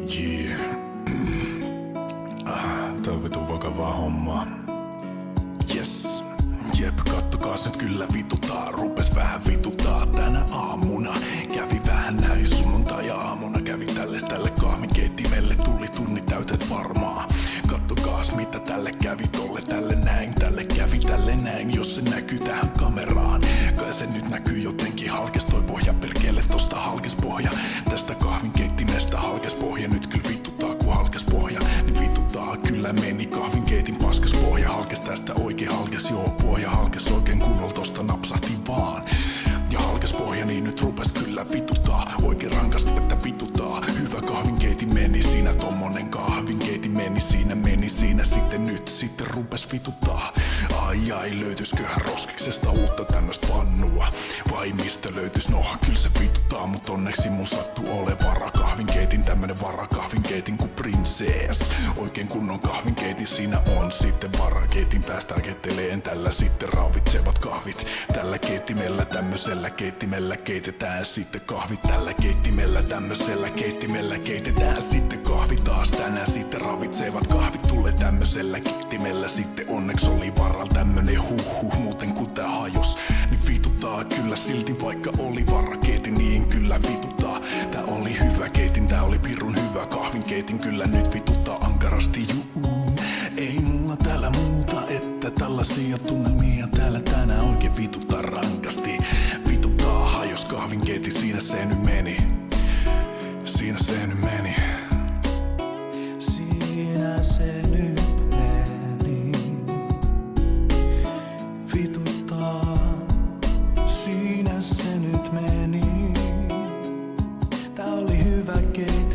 Jee. Tää on vitun vakavaa hommaa. Yes. Jep, kattokaas nyt kyllä vituttaa. Rupes vähän vituttaa tänä aamuna. Kävi vähän näin sunnuntai-aamuna. Kävi tälle kahvinkeittimelle. Tuli tunni täytet varmaa. Kattokaas mitä tälle kävi. Tolle tälle näin. Jos se näkyy tähän kameraan. Kai se nyt näkyy jotenkin. Halkes toi pohja perkele. Tosta halkes pohja. Tästä kahvinkeittimestä halkes pohja. Nyt kyllä vituttaa kun halkes pohja. Niin vituttaa kyllä meni kahvinkeitin paskas pohja. Halkes tästä oikein halkes joo pohja. Halkes oikein kunnolla tosta napsahti vaan. Ja halkes pohja niin nyt rupes kyllä vituttaa. Oikein rankasti että vituttaa. Hyvä kahvinkeitin meni siinä. Tommonen kahvinkeitin meni siinä sitten rupes vituttaa. Ai löytysköhän roskiksesta uutta tämmöstä pannua. Vai mistä löytys? No kyllä se vituttaa. Mut onneksi mun sattu ole varakahvinkeitin. Tämmönen varakahvinkeitin ku princess. Oikein kunnon kahvinkeitin siinä on. Sitten varakeitin päästä ketteleen. Tällä sitten ravitsevat kahvit. Tällä keittimellä tämmösellä keittimellä keitetään sitten kahvit. Tällä keittimellä tämmösellä keittimellä keitetään sitten kahvit. Taas tänään sitten ravitsevat kahvit. Tulee tämmösellä keittimellä sitten onneksi oli varalla tämmönen muuten kun tää hajos. Niin vituttaa kyllä silti vaikka oli varakeitin niin kyllä vituttaa. Tää oli hyvä keitin, tää oli pirun hyvä kahvinkeitin. Kyllä nyt vituttaa ankarasti juu. Ei mulla täällä muuta että tällaisia tunnelmia täällä tänään oikein vituttaa rankasti. Vituttaa hajos kahvinkeitin, siinä se nyt meni. Siinä se nyt meni. Siinä se nyt meni. Vituttaa. Siinä se nyt meni. Tää oli hyvä keitto.